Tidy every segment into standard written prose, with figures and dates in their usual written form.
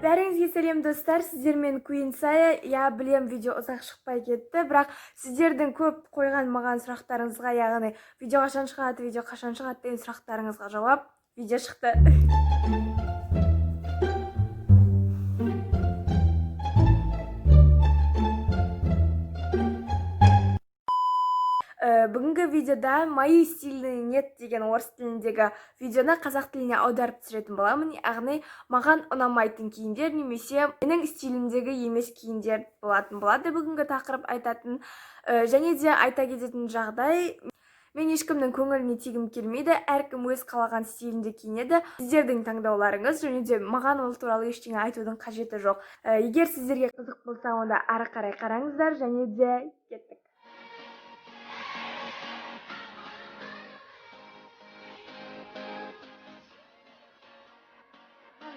Бәріңізге сәлем достар, сіздермен Куинсая. Я білем, видео ұзақ шықпай кетті, бірақ сіздердің көп қойған маған сұрақтарыңызға, яғни видео қашан шығады деген сұрақтарыңызға жауап, видео шықты. Бүгінгі видеода «Мои стильные нет» деген орыс тіліндегі видеоны қазақ тіліне аударып түсіретін боламын. Яғни маған ұнамайтын киімдер немесе менің стилімдегі емес киімдер болады бүгінгі тақырып айтатын. Және де айта кететін жағдай, мен ешкімнің көңіліне тигім келмейді, әркім өз қалаған стилінде киінеді. Сіздердің таңдауларыңыз, және де маған ол туралы ештеңе айтудың қажеті жоқ. Егер сіздерге қызық болса, онда ары қарай қараңыздар, және де кеттік.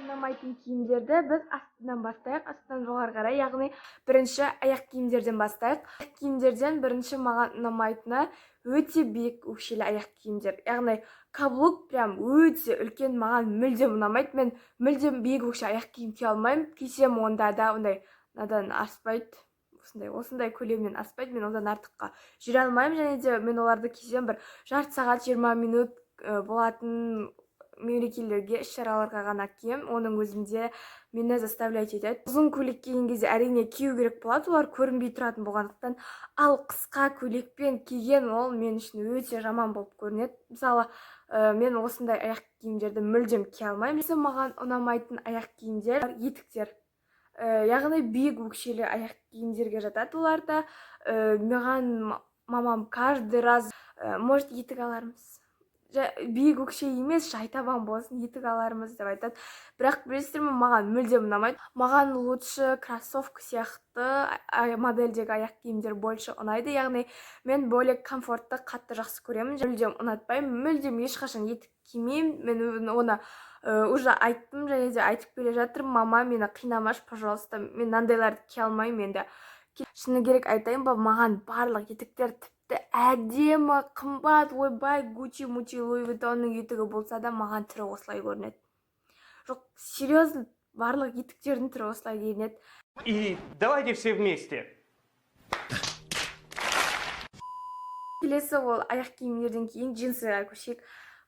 Ұнамайтын киімдерді біз астынан бастайық, астынан жоғары қарай, яғни бірінші аяқ киімдерден бастайық. Аяқ киімдерден бірінші маған ұнамайтыны өте биік өкшелі аяқ киімдер. Яғни каблук прям өте үлкен, маған мүлдем ұнамайды. Мен мүлдем биік өкше аяқ киім кие алмаймын. Кисем онда да надан аспайды. Осындай көлемнен аспайды. Мен одан артыққа жүре алмаймын, және де мен оларды кисем бір жарты сағат 20 минут болатын мерекелерге, іс-шараларға ғана кием. Оның өзінде мені заставлять етеді. Ұзын көйлек киген кезде әрине кию керек болады, олар көрінбей тұратын болғандықтан. Ал қысқа көйлекпен киген ол мен үшін өте жаман болып көрінеді. Мысалы, мен осындай аяқ киімдерді мүлдем кие алмаймын. Маған ұнамайтын аяқ киімдер етіктер. Яғни биік өкшелі аяқ киімдерге жатады оларда. Маған мамам каждый раз, может, етік алармыз, биік өкше емес, шайтабан болсын, етік алармыз деп айтады. Бірақ білесіздер ме, маған мүлдем ұнамайды. Маған лучше кроссовка сияқты модельдегі аяқ киімдер больше ұнайды. Яғни мен более комфортты, қатты жақсы көремін. Мүлдем ұнатпаймын. Мүлдем ешқашан етік кимеймін. Мен оны уже айттым, және де айтып келе жатырмын. Мама, мені қинамашы, пожалуйста. Мен мынандайларды кие алмаймын енді. Шыны керек айтайын ба, маған барлық етіктер әдемі, қымбат, ойбай, Гуччи, Мучи, Луи Виттонның етігі болса да, маған түрі осылай көрінеді. Жоқ, серьезно, барлық етіктердің түрі осылай көрінеді. И давайте все вместе. Келесі ол аяқ киімдерден кейін джинсыға көшейік.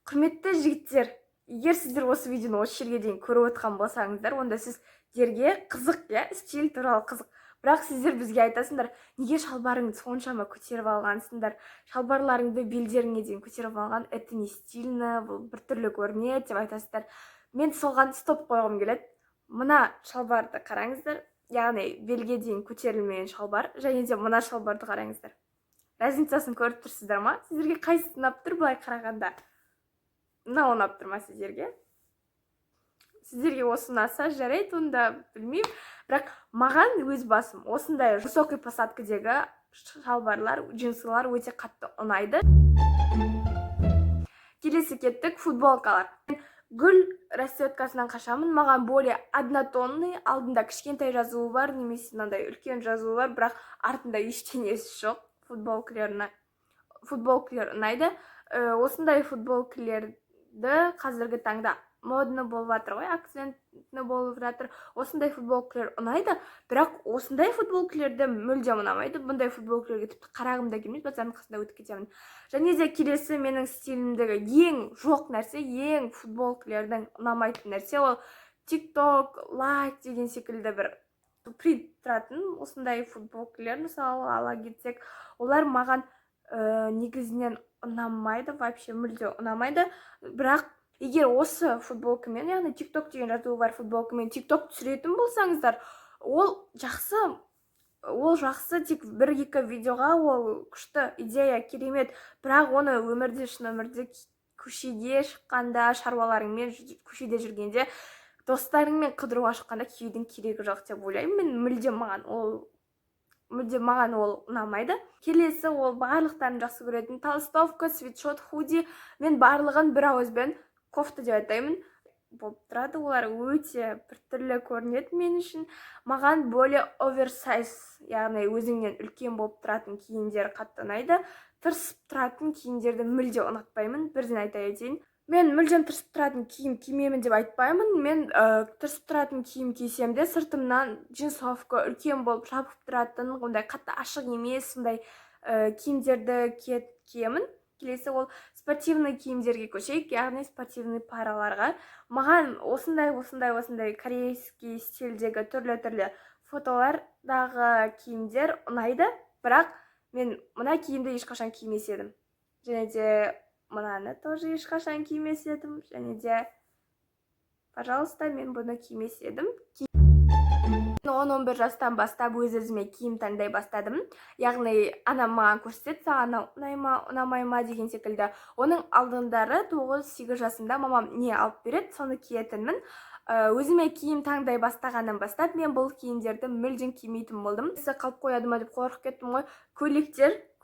Құрметті жігіттер, егер сіздер осы видеоны осы жерге дейін көріп отқан болсаңыздар, онда сіздерге қызық, стиль туралы қызық. Бірақ сіздер бізге айтасыңдар, неге шалбарыңды соншама көтеріп алғансыңдар, шалбарларыңды белдеріңе дейін көтеріп алған, это не стильно, бұл біртүрлі көрінеді деп айтасыздар. Мен соған стоп қойғым келеді. Мына шалбарды қараңыздар, яғни белге дейін көтерілмеген шалбар, және де мына шалбарды қараңыздар. Разницасын көріп тұрсыздар ма? Сіздерге қайсысы ұнап тұр былай қарағанда? Мына ұнап тұр ма сіздерге? Сіздерге осы ұнаса жарайды, онда білмеймін. Бірақ маған өз басым осындай высокий посадкадегі шалбарлар, джинсылар өте қатты ұнайды. Келесі кеттік, футболкалар. Гүл расцветкасынан қашамын. Маған более однотонный, алдында кішкентай жазуы бар, немесе мынандай үлкен жазуы бар, бірақ артында ештеңесі жоқ. Футболкалар ұнайды. Осындай футболкаларды қазіргі таңда модны болып жатыр ғой, акцентны болып жатыр. Осындай футболкалар ұнайды, бірақ осындай футболкаларды мүлдем ұнамайды. Бұндай футболкаларға тіпті қарағым да келмейді, базардың қасында өтіп кетемін. Және де келесі менің стилімдегі ең жоқ нәрсе, ең футболкалардың ұнамайтын нәрсе, ол TikTok, лайк деген секілді бір принт тұратын осындай футболкалар, мысалы ала кетсек, олар маған негізінен ұнамайды, вообще мүлде ұнамайды. Бірақ егер осы футболкамен, яғни TikTok деген жазуы бар футболкамен TikTok түсіретін болсаңыздар, ол жақсы, тек 1-2 видеоға ол күшті идея, керемет. Бірақ оны өмірде, шын өмірде, көшеге шыққанда, шаруаларыңмен көшеде жүргенде, достарыңмен қыдыруға шыққанда киюдің керегі жоқ деп ойлаймын. Мүлдем маған ол ұнамайды. Келесі ол барлықтарын жақсы көретін толстовка, свитшот, худи. Мен барлығын бір ауызбен кофта деп айтаймын. Болып тұрады, олар өте біртүрлі көрінеді мен үшін. Маған более оверсайз, яғни өзіңнен үлкен болып тұратын киімдер қатты ұнайды. Тырысып тұратын киімдерді мүлде ұнатпаймын. Бірден айта кетейін. Мен мүлдем тырысып тұратын киім кимеймін деп айтпаймын. Мен тырысып тұратын киім кисем де сыртымнан джинсовка үлкен болып жабық тұратын, ондай қатты ашық емес, сондай киімдерді киемін. Келесі ол спортивный киімдерге көшейік, яғни спортивный параларға. Маған осындай корейский стильдегі түрлі фотолардағы киімдер ұнайды, бірақ мен мына киімді ешқашан кимес едім. Және де мынаны тоже ешқашан кимес едім. Және де, пожалуйста, мен бұны кимес едім. 10-11 жастан бастап өз-өзіме киім таңдай бастадым. Яғни анам маған көрсетеді, саған ұнай ма, ұнамай ма деген секілді. Оның алдындары 9-8 жасында мамам не алып береді, соны киетінмін. Өзіме киім таңдай бастағаннан бастап мен бұл киімдерді мүлдем кимейтін болдым. Қалып қояды ма деп қорқып кеттім ғой.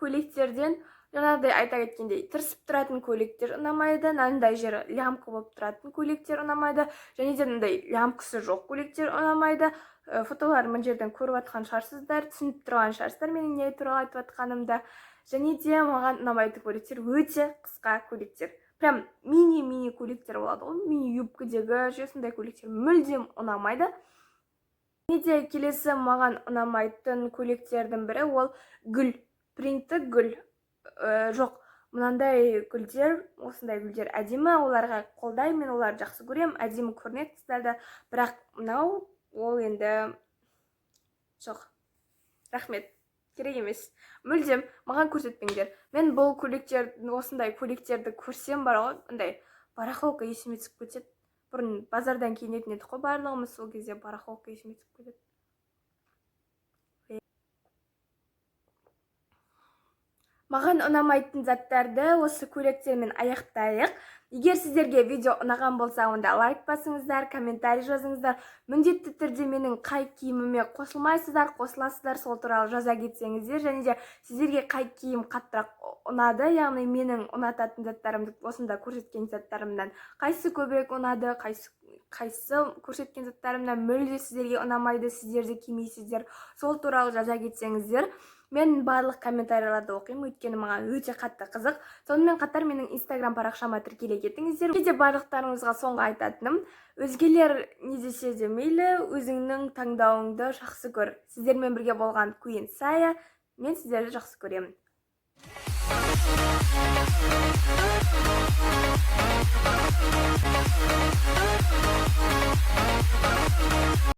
Көйлектерден жаңағыдай айта кеткендей, тырысып тұратын көйлектер ұнамайды, мынандай жері лямка болып тұратын көйлектер ұнамайды, және де мындай лямкасы жоқ көйлектер ұнамайды. Фотоларын мына жерден көріп жатқан шығарсыздар, түсініп тұрған шығарсыздар менің не туралы айтып жатқанымды. Және де маған ұнамайтын көйлектер өте қысқа көйлектер. Прям мини көйлектер болады ғой, мини юбкадегі сондай көйлектер мүлдем ұнамайды. Және де келесі маған ұнамайтын көйлектердің бірі ол гүл, принті гүл. Жоқ, мынандай гүлдер, осындай гүлдер әдемі, оларға қолдаймын, мен оларды жақсы көрем, әдемі көрінеді қыздарды, бірақ мынау ол енді жоқ. Рахмет, керек емес. Мүлдем маған көрсетпеңдер. Мен бұл осындай көйлектерді көрсем бар ғой, андай барахолка есіме түсіп кетеді. Бұрын базардан киінетін едік қой барлығымыз, сол кезде барахолка есіме түсіп кетеді. Маған ұнамайтын заттарды осы көйлектермен аяқтайық. Егер сіздерге видео ұнаған болса, онда лайк басыңыздар, комментарий жазыңыздар. Міндетті түрде менің қай киіміме қосылмайсыздар, қосыласыздар, сол туралы жаза кетсеңіздер. Және де сіздерге қай киім қаттырақ ұнады, яғни менің ұнататын заттарымды осында көрсеткен заттарымнан қайсы көбірек ұнады, қайсы көрсеткен заттарымнан мүлде сіздерге ұнамайды, сіздерді кимейсіздер, сол туралы жаза кетсеңіздер. Мен барлық комментарийларды оқимын, өйткені маған өте қатты қызық. Сонымен қатар менің инстаграм парақшама тіркеле кетіңіздер. Кейде барлықтарыңызға соңғы айтатыным, өзгелер не десе де мейлі, өзіңнің таңдауыңды жақсы көр. Сіздермен бірге болған Queen Saya, мен сіздерді жақсы көремін.